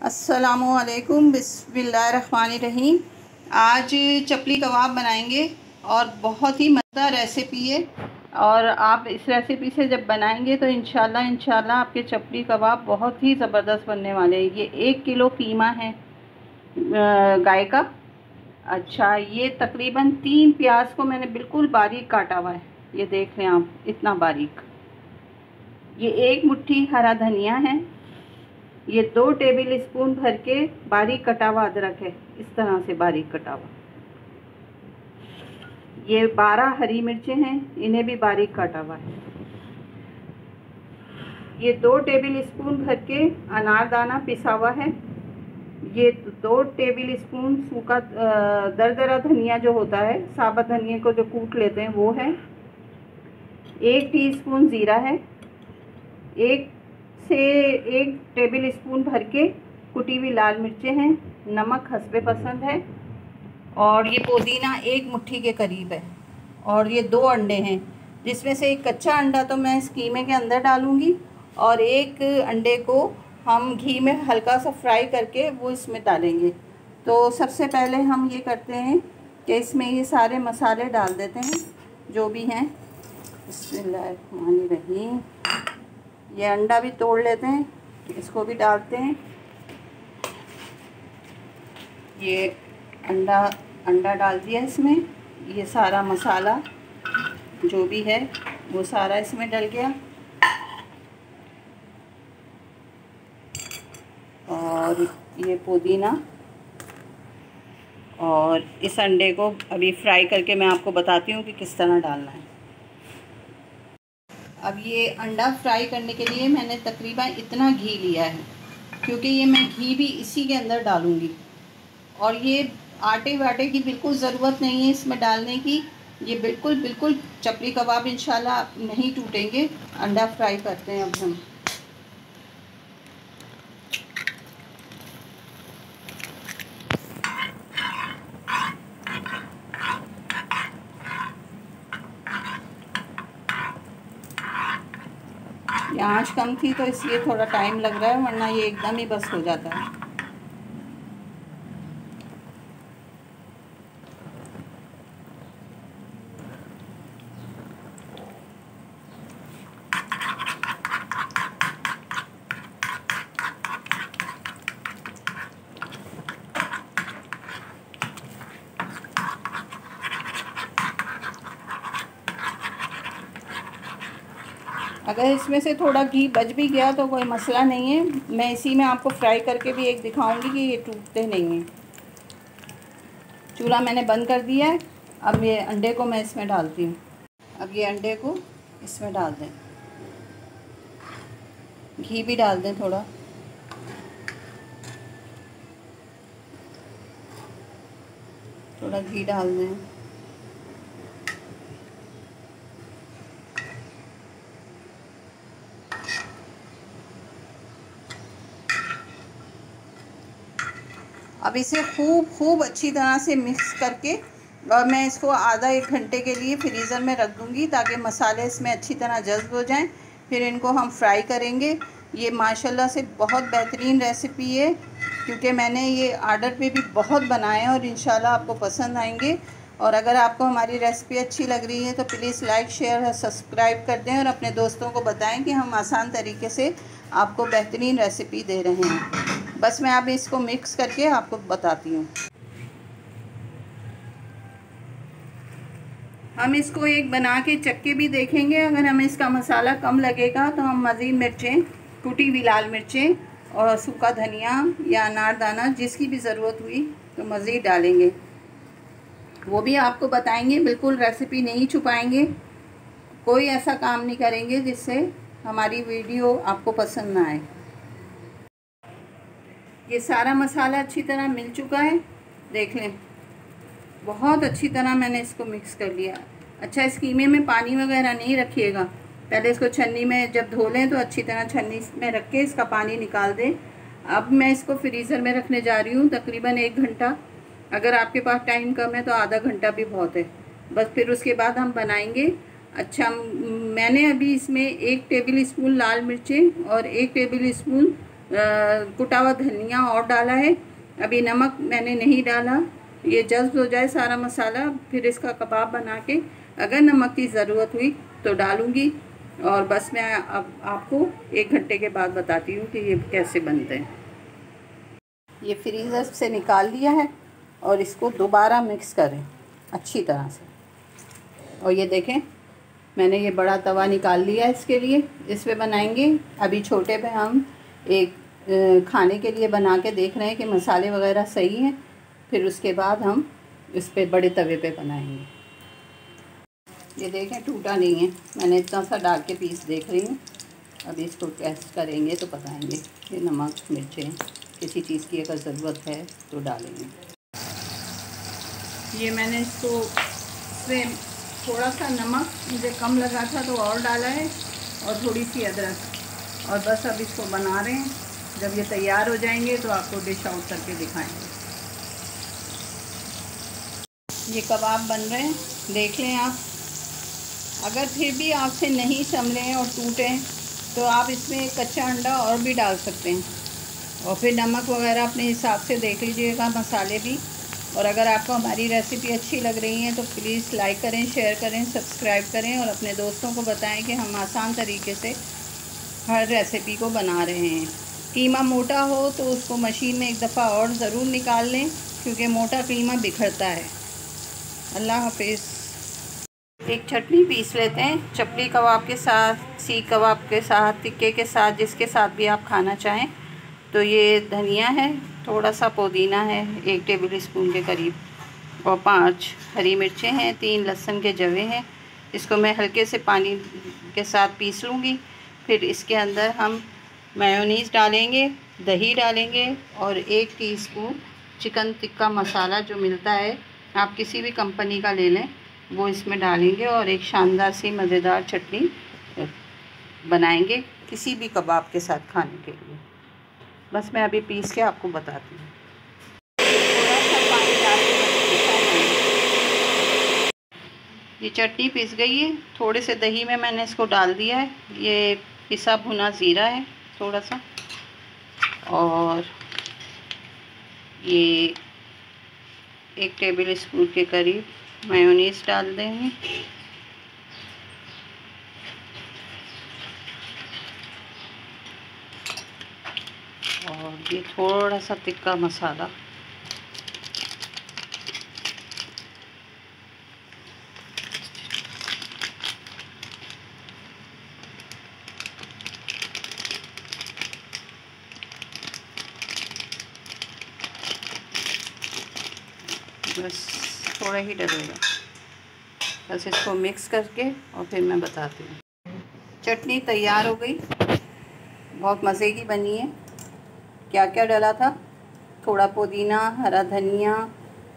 अस्सलामुअलैकुम बिस्मिल्लाहिर्रहमानिर्रहीम। आज चपली कबाब बनाएंगे और बहुत ही मज़ेदार रेसिपी है। और आप इस रेसिपी से जब बनाएंगे तो इंशाल्लाह आपके चपली कबाब बहुत ही ज़बरदस्त बनने वाले हैं। ये 1 किलो कीमा है गाय का। अच्छा, ये तकरीबन 3 प्याज को मैंने बिल्कुल बारीक काटा हुआ है। ये देख लें आप, इतना बारीक। ये 1 मुट्ठी हरा धनिया है। ये 2 टेबल स्पून भर के बारीक कटा हुआ अदरक है, इस तरह से बारीक कटा हुआ। ये 12 हरी मिर्चें हैं, इन्हें भी बारीक काटा हुआ है। ये 2 टेबल स्पून भर के अनारदाना पिसा हुआ है। ये 2 टेबल स्पून सूखा दरदरा धनिया जो होता है, साबुत धनिया को जो कूट लेते हैं वो है। 1 टीस्पून ज़ीरा है। 1 टेबल स्पून भर के कुटी हुई लाल मिर्चें हैं। नमक हस्बे पसंद है। और ये पुदीना 1 मुट्ठी के करीब है। और ये 2 अंडे हैं, जिसमें से एक कच्चा अंडा तो मैं इस कीमे के अंदर डालूंगी और एक अंडे को हम घी में हल्का सा फ्राई करके वो इसमें डालेंगे। तो सबसे पहले हम ये करते हैं कि इसमें ये सारे मसाले डाल देते हैं जो भी हैं। बिस्मिल्लाहिर्रहमानिर्रहीम। ये अंडा भी तोड़ लेते हैं, इसको भी डालते हैं। ये अंडा डाल दिया इसमें। ये सारा मसाला जो भी है वो सारा इसमें डल गया। और ये पुदीना और इस अंडे को अभी फ्राई करके मैं आपको बताती हूँ कि किस तरह डालना है। अब ये अंडा फ्राई करने के लिए मैंने तकरीबन इतना घी लिया है, क्योंकि ये मैं घी भी इसी के अंदर डालूँगी। और ये आटे वाटे की बिल्कुल ज़रूरत नहीं है इसमें डालने की। ये बिल्कुल चपली कबाब इंशाल्लाह नहीं टूटेंगे। अंडा फ्राई करते हैं अब हम। ये आँच कम थी तो इसलिए थोड़ा टाइम लग रहा है, वरना ये एकदम ही बस हो जाता है। अगर इसमें से थोड़ा घी बच भी गया तो कोई मसला नहीं है, मैं इसी में आपको फ्राई करके भी एक दिखाऊंगी कि ये टूटते नहीं हैं। चूल्हा मैंने बंद कर दिया है। अब ये अंडे को मैं इसमें डालती हूँ। अब ये अंडे को इसमें डाल दें। घी भी डाल दें थोड़ा। थोड़ा घी डाल दें। अब इसे खूब अच्छी तरह से मिक्स करके और मैं इसको आधा 1 घंटे के लिए फ्रीज़र में रख दूँगी, ताकि मसाले इसमें अच्छी तरह जज़्ब हो जाएं। फिर इनको हम फ्राई करेंगे। ये माशाल्लाह से बहुत बेहतरीन रेसिपी है, क्योंकि मैंने ये आर्डर पे भी बहुत बनाए हैं और इंशाल्लाह आपको पसंद आएंगे। और अगर आपको हमारी रेसिपी अच्छी लग रही है तो प्लीज़ लाइक शेयर और सब्सक्राइब कर दें और अपने दोस्तों को बताएं कि हम आसान तरीके से आपको बेहतरीन रेसिपी दे रहे हैं। बस मैं अब इसको मिक्स करके आपको बताती हूँ। हम इसको एक बना के चख के भी देखेंगे। अगर हमें इसका मसाला कम लगेगा तो हम मज़ीद मिर्चें, कुटी हुई लाल मिर्चें और सूखा धनिया या अनारदाना जिसकी भी ज़रूरत हुई तो मज़ीद डालेंगे। वो भी आपको बताएंगे, बिल्कुल रेसिपी नहीं छुपाएंगे। कोई ऐसा काम नहीं करेंगे जिससे हमारी वीडियो आपको पसंद ना आए। ये सारा मसाला अच्छी तरह मिल चुका है, देख लें। बहुत अच्छी तरह मैंने इसको मिक्स कर लिया। अच्छा, इस कीमे में पानी वगैरह नहीं रखिएगा। पहले इसको छन्नी में जब धो लें तो अच्छी तरह छन्नी में रख के इसका पानी निकाल दें। अब मैं इसको फ्रीज़र में रखने जा रही हूँ तकरीबन 1 घंटा। अगर आपके पास टाइम कम है तो आधा घंटा भी बहुत है। बस फिर उसके बाद हम बनाएंगे। अच्छा, मैंने अभी इसमें 1 टेबल स्पून लाल मिर्चें और 1 टेबल स्पून कुटा हुआ धनिया और डाला है। अभी नमक मैंने नहीं डाला, ये जज्ब हो जाए सारा मसाला, फिर इसका कबाब बना के अगर नमक की ज़रूरत हुई तो डालूँगी। और बस मैं अब आपको 1 घंटे के बाद बताती हूँ कि ये कैसे बनते हैं। ये फ्रीज़र से निकाल लिया है और इसको दोबारा मिक्स करें अच्छी तरह से। और ये देखें, मैंने ये बड़ा तवा निकाल लिया है इसके लिए, इस पे बनाएंगे। अभी छोटे पे हम एक खाने के लिए बना के देख रहे हैं कि मसाले वगैरह सही हैं, फिर उसके बाद हम इस पे बड़े तवे पे बनाएंगे। ये देखें, टूटा नहीं है, मैंने इतना सा डाल के पीस देख रही हूँ। अभी इसको टेस्ट करेंगे तो बताएंगे कि नमक मिर्चें किसी चीज़ की अगर ज़रूरत है तो डालेंगे। ये मैंने इसको इसमें थोड़ा सा नमक मुझे कम लगा था तो और डाला है, और थोड़ी सी अदरक, और बस अब इसको बना रहे हैं। जब ये तैयार हो जाएंगे तो आपको डिश आउट करके दिखाएंगे। ये कबाब बन रहे हैं, देख लें आप। अगर फिर भी आपसे नहीं संभलें और टूटें तो आप इसमें एक कच्चा अंडा और भी डाल सकते हैं, और फिर नमक वगैरह अपने हिसाब से देख लीजिएगा, मसाले भी। और अगर आपको हमारी रेसिपी अच्छी लग रही है तो प्लीज़ लाइक करें, शेयर करें, सब्सक्राइब करें, और अपने दोस्तों को बताएं कि हम आसान तरीके से हर रेसिपी को बना रहे हैं। कीमा मोटा हो तो उसको मशीन में एक दफ़ा और ज़रूर निकाल लें, क्योंकि मोटा कीमा बिखरता है। अल्लाह हाफिज़। एक चटनी पीस लेते हैं चपली कबाब के साथ, सीख कबाब के साथ, टिक्के के साथ, जिसके साथ भी आप खाना चाहें। तो ये धनिया है, थोड़ा सा पुदीना है 1 टेबल स्पून के करीब, और 5 हरी मिर्चें हैं, 3 लहसुन के जवे हैं। इसको मैं हल्के से पानी के साथ पीस लूँगी। फिर इसके अंदर हम मेयोनीज़ डालेंगे, दही डालेंगे, और 1 टीस्पून चिकन टिक्का मसाला जो मिलता है, आप किसी भी कंपनी का ले लें, वो इसमें डालेंगे, और एक शानदार सी मज़ेदार चटनी बनाएंगे किसी भी कबाब के साथ खाने के लिए। बस मैं अभी पीस के आपको बताती हूँ। थोड़ा सा पानी डाल के ये चटनी पिस गई है। थोड़े से दही में मैंने इसको डाल दिया है। ये पिसा भुना ज़ीरा है थोड़ा सा, और ये 1 टेबल स्पून के करीब मेयोनीज़ डाल देंगे, और ये थोड़ा सा टिक्का मसाला, बस थोड़ा ही डलेगा। बस इसको मिक्स करके और फिर मैं बताती हूँ। चटनी तैयार हो गई, बहुत मज़े की बनी है। क्या क्या डाला था? थोड़ा पुदीना, हरा धनिया,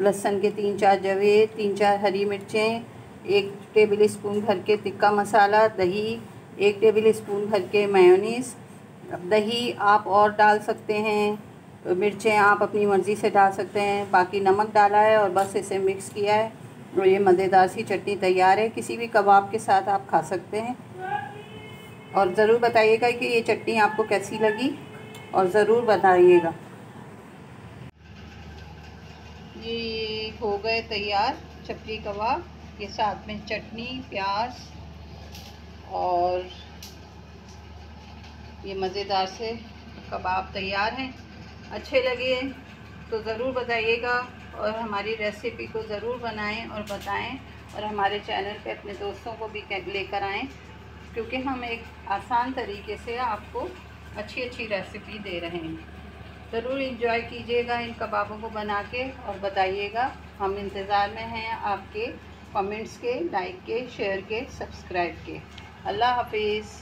लहसुन के 3-4 जवे, 3-4 हरी मिर्चें, 1 टेबल स्पून भर के टिक्का मसाला, दही, 1 टेबल स्पून भर के मेयोनीज़। अब दही आप और डाल सकते हैं, मिर्चें आप अपनी मर्ज़ी से डाल सकते हैं, बाकी नमक डाला है, और बस इसे मिक्स किया है, और ये मज़ेदार सी चटनी तैयार है। किसी भी कबाब के साथ आप खा सकते हैं। और ज़रूर बताइएगा कि ये चटनी आपको कैसी लगी, और ज़रूर बताइएगा। ये हो गए तैयार चपली कबाब, ये साथ में चटनी, प्याज, और ये मज़ेदार से कबाब तैयार हैं। अच्छे लगे तो ज़रूर बताइएगा, और हमारी रेसिपी को ज़रूर बनाएं और बताएं, और हमारे चैनल पे अपने दोस्तों को भी लेकर आएं, क्योंकि हम एक आसान तरीके से आपको अच्छी अच्छी रेसिपी दे रहे हैं। ज़रूर एंजॉय कीजिएगा इन कबाबों को बना के, और बताइएगा। हम इंतज़ार में हैं आपके कमेंट्स के, लाइक के, शेयर के, सब्सक्राइब के। अल्लाह हाफिज़।